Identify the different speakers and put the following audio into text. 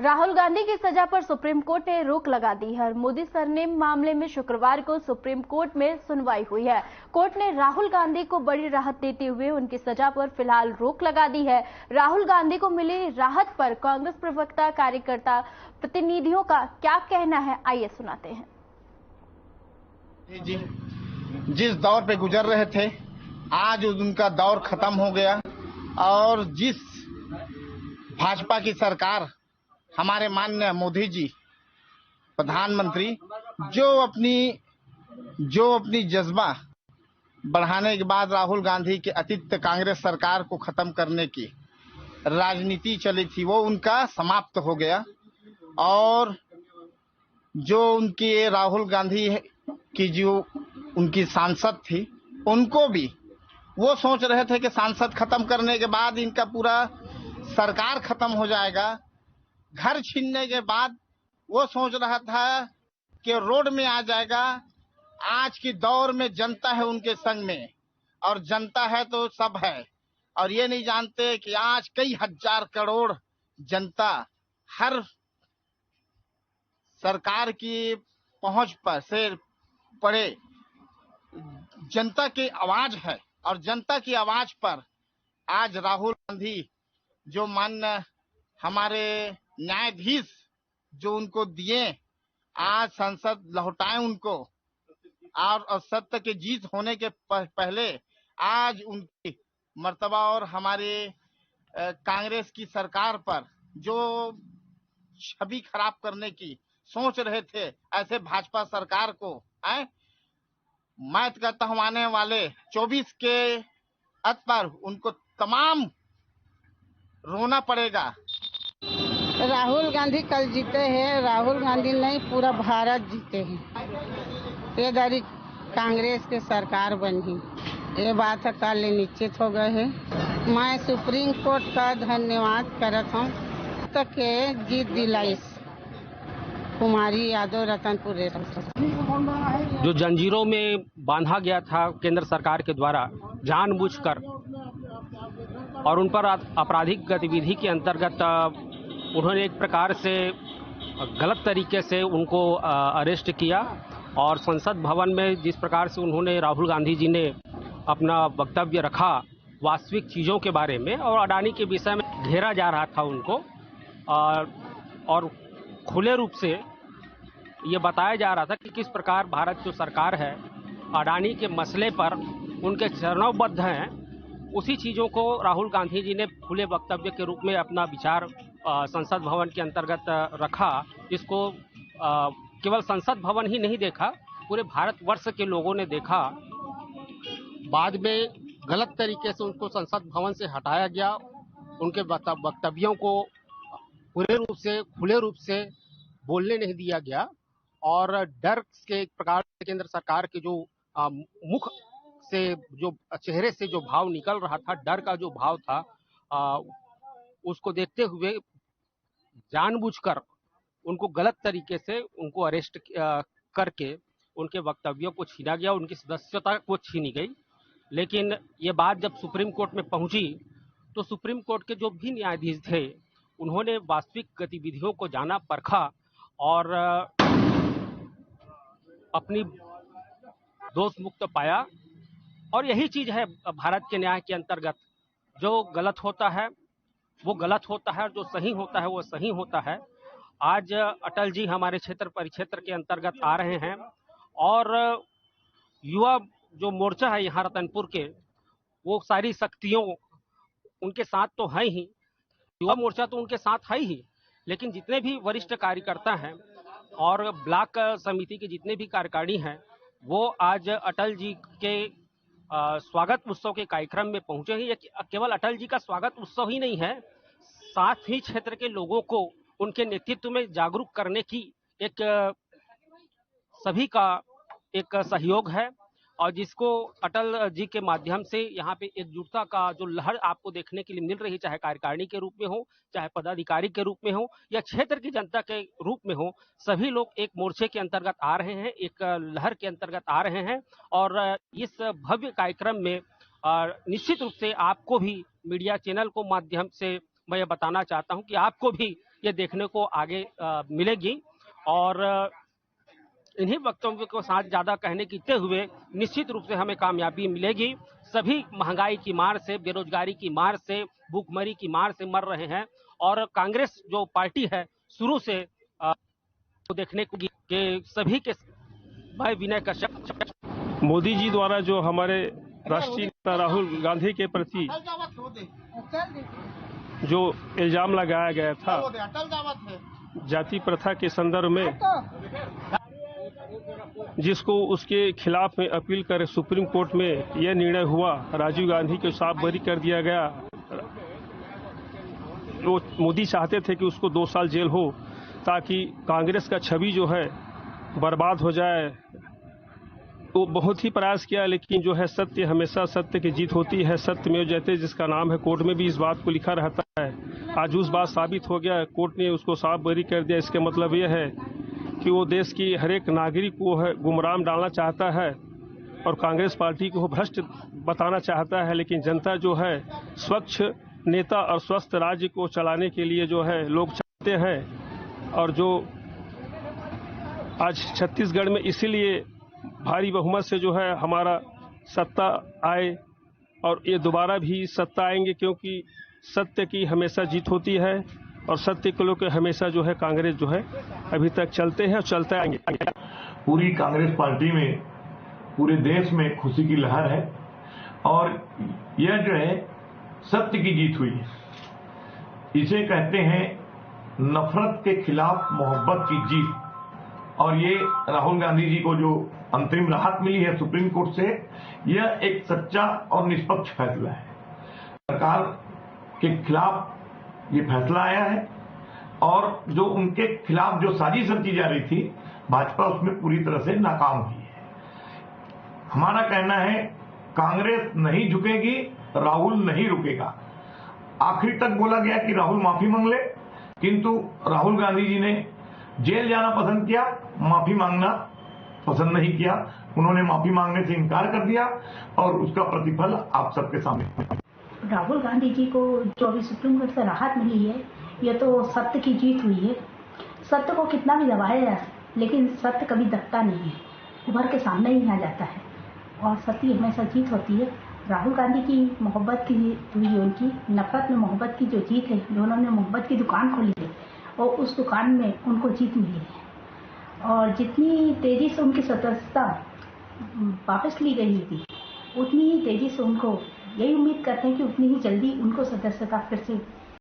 Speaker 1: राहुल गांधी की सजा पर सुप्रीम कोर्ट ने रोक लगा दी है। मोदी सरनेम मामले में शुक्रवार को सुप्रीम कोर्ट में सुनवाई हुई है। कोर्ट ने राहुल गांधी को बड़ी राहत देते हुए उनकी सजा पर फिलहाल रोक लगा दी है। राहुल गांधी को मिली राहत पर कांग्रेस प्रवक्ता, कार्यकर्ता, प्रतिनिधियों का क्या कहना है, आइए सुनाते हैं।
Speaker 2: जी, जिस दौर पे गुजर रहे थे, आज उनका दौर खत्म हो गया और जिस भाजपा की सरकार, हमारे माननीय मोदी जी प्रधानमंत्री, जो अपनी जज्बा बढ़ाने के बाद राहुल गांधी के अतिरिक्त कांग्रेस सरकार को खत्म करने की राजनीति चली थी, वो उनका समाप्त हो गया। और जो उनकी राहुल गांधी की जो उनकी सांसद थी, उनको भी वो सोच रहे थे कि सांसद खत्म करने के बाद इनका पूरा सरकार खत्म हो जाएगा। घर छीनने के बाद वो सोच रहा था कि रोड में आ जाएगा। आज की दौर में जनता है उनके संग में, और जनता है तो सब है, और ये नहीं जानते कि आज कई हजार करोड़ जनता हर सरकार की पहुंच पर से पड़े जनता की आवाज है। और जनता की आवाज पर आज राहुल गांधी, जो माननीय हमारे न्यायाधीश जो उनको दिए, आज संसद लौटाए उनको, और सत्य की जीत होने के पहले आज उनकी मर्तबा और हमारे कांग्रेस की सरकार पर जो छवि खराब करने की सोच रहे थे, ऐसे भाजपा सरकार को मैं कहता हूं आने वाले 24 के अंत पर उनको तमाम रोना पड़ेगा।
Speaker 3: राहुल गांधी कल जीते हैं, राहुल गांधी नहीं पूरा भारत जीते हैं। ये दारी कांग्रेस के सरकार बनी, ये बात कल निश्चित हो गए है। मैं सुप्रीम कोर्ट का धन्यवाद करत हूँ तक के जीत दिलाई कुमारी यादव रतनपुर।
Speaker 4: जो जंजीरों में बांधा गया था केंद्र सरकार के द्वारा जानबूझकर, और उन पर आपराधिक गतिविधि के अंतर्गत उन्होंने एक प्रकार से गलत तरीके से उनको अरेस्ट किया, और संसद भवन में जिस प्रकार से उन्होंने राहुल गांधी जी ने अपना वक्तव्य रखा वास्तविक चीज़ों के बारे में, और अडानी के विषय में घेरा जा रहा था उनको, और खुले रूप से ये बताया जा रहा था कि किस प्रकार भारत जो सरकार है अडानी के मसले पर उनके चरणबद्ध हैं। उसी चीज़ों को राहुल गांधी जी ने खुले वक्तव्य के रूप में अपना विचार संसद भवन के अंतर्गत रखा, जिसको केवल संसद भवन ही नहीं देखा, पूरे भारतवर्ष के लोगों ने देखा। बाद में गलत तरीके से उनको संसद भवन से हटाया गया, उनके वक्तव्यों को पूरे रूप से खुले रूप से बोलने नहीं दिया गया, और डर के एक प्रकार से केंद्र सरकार के जो मुख से जो चेहरे से जो भाव निकल रहा था, डर का जो भाव था, उसको देखते हुए जानबूझकर उनको गलत तरीके से उनको अरेस्ट करके उनके वक्तव्यों को छीना गया, उनकी सदस्यता को छीनी गई। लेकिन ये बात जब सुप्रीम कोर्ट में पहुंची तो सुप्रीम कोर्ट के जो भी न्यायाधीश थे उन्होंने वास्तविक गतिविधियों को जाना, परखा और अपनी दोष मुक्त पाया। और यही चीज है भारत के न्याय के अंतर्गत, जो गलत होता है वो गलत होता है, जो सही होता है वो सही होता है। आज अटल जी हमारे क्षेत्र परिक्षेत्र के अंतर्गत आ रहे हैं, और युवा जो मोर्चा है यहाँ रतनपुर के, वो सारी शक्तियों उनके साथ तो है ही, युवा मोर्चा तो उनके साथ है ही, लेकिन जितने भी वरिष्ठ कार्यकर्ता हैं और ब्लॉक समिति के जितने भी कार्यकारिणी हैं, वो आज अटल जी के स्वागत उत्सव के कार्यक्रम में पहुंचे हैं। ये केवल अटल जी का स्वागत उत्सव ही नहीं है, साथ ही क्षेत्र के लोगों को उनके नेतृत्व में जागरूक करने की एक सभी का एक सहयोग है, और जिसको अटल जी के माध्यम से यहाँ पे एकजुटता का जो लहर आपको देखने के लिए मिल रही, चाहे कार्यकारिणी के रूप में हो, चाहे पदाधिकारी के रूप में हो, या क्षेत्र की जनता के रूप में हो, सभी लोग एक मोर्चे के अंतर्गत आ रहे हैं, एक लहर के अंतर्गत आ रहे हैं। और इस भव्य कार्यक्रम में निश्चित रूप से आपको भी मीडिया चैनल को माध्यम से मैं ये बताना चाहता हूँ कि आपको भी ये देखने को आगे मिलेगी। और इन्हीं वक्तव्यों के साथ ज्यादा कहने कीते हुए निश्चित रूप से हमें कामयाबी मिलेगी। सभी महंगाई की मार से, बेरोजगारी की मार से, भूखमरी की मार से मर रहे हैं और कांग्रेस जो पार्टी है शुरू से देखने को कि सभी के मैं विनय कश्यप।
Speaker 5: मोदी जी द्वारा जो हमारे राष्ट्रीय नेता राहुल गांधी के प्रति जो इल्जाम लगाया गया था जाति प्रथा के संदर्भ में, जिसको उसके खिलाफ में अपील कर सुप्रीम कोर्ट में यह निर्णय हुआ, राजीव गांधी को साफ बरी कर दिया गया। वो मोदी चाहते थे कि उसको 2 साल जेल हो ताकि कांग्रेस का छवि जो है बर्बाद हो जाए। तो बहुत ही प्रयास किया, लेकिन जो है सत्य हमेशा सत्य की जीत होती है। सत्य में जयते जिसका नाम है, कोर्ट में भी इस बात को लिखा रहता है। आज उस बात साबित हो गया, कोर्ट ने उसको साफ बरी कर दिया। इसके मतलब यह है कि वो देश की हर एक नागरिक को है गुमराह डालना चाहता है और कांग्रेस पार्टी को भ्रष्ट बताना चाहता है। लेकिन जनता जो है स्वच्छ नेता और स्वस्थ राज्य को चलाने के लिए जो है लोग चाहते हैं। और जो आज छत्तीसगढ़ में इसीलिए भारी बहुमत से जो है हमारा सत्ता आए और ये दोबारा भी सत्ता आएंगे, क्योंकि सत्य की हमेशा जीत होती है और सत्य के लोग हमेशा जो है कांग्रेस जो है अभी तक चलते हैं और चलते आएंगे।
Speaker 6: पूरी कांग्रेस पार्टी में, पूरे देश में खुशी की लहर है और यह जो है सत्य की जीत हुई है। इसे कहते हैं नफरत के खिलाफ मोहब्बत की जीत। और ये राहुल गांधी जी को जो अंतरिम राहत मिली है सुप्रीम कोर्ट से, यह एक सच्चा और निष्पक्ष फैसला है। सरकार के खिलाफ ये फैसला आया है और जो उनके खिलाफ जो साजिश रची जा रही थी, भाजपा उसमें पूरी तरह से नाकाम हुई है। हमारा कहना है कांग्रेस नहीं झुकेगी, राहुल नहीं रुकेगा। आखिरी तक बोला गया कि राहुल माफी मांग ले, किंतु राहुल गांधी जी ने जेल जाना पसंद किया, माफी मांगना पसंद नहीं किया। उन्होंने माफी मांगने से इनकार कर दिया और उसका प्रतिफल आप सबके सामने।
Speaker 7: राहुल गांधी जी को जो अभी सुप्रीम कोर्ट से राहत मिली है, यह तो सत्य की जीत हुई है। सत्य को कितना भी दबाया जाए, लेकिन सत्य कभी दबता नहीं है, उभर के सामने ही आ जाता है और सत्य हमेशा जीत होती है। राहुल गांधी की मोहब्बत की जीत हुई है, उनकी नफरत में मोहब्बत की जो जीत है, जो उन्होंने मोहब्बत की दुकान खोली है और उस दुकान में उनको जीत मिली है। और जितनी तेजी से उनकी सदस्यता वापस ली गई थी, उतनी ही तेजी से उनको यही उम्मीद करते हैं कि उतनी ही जल्दी उनको सदस्यता फिर से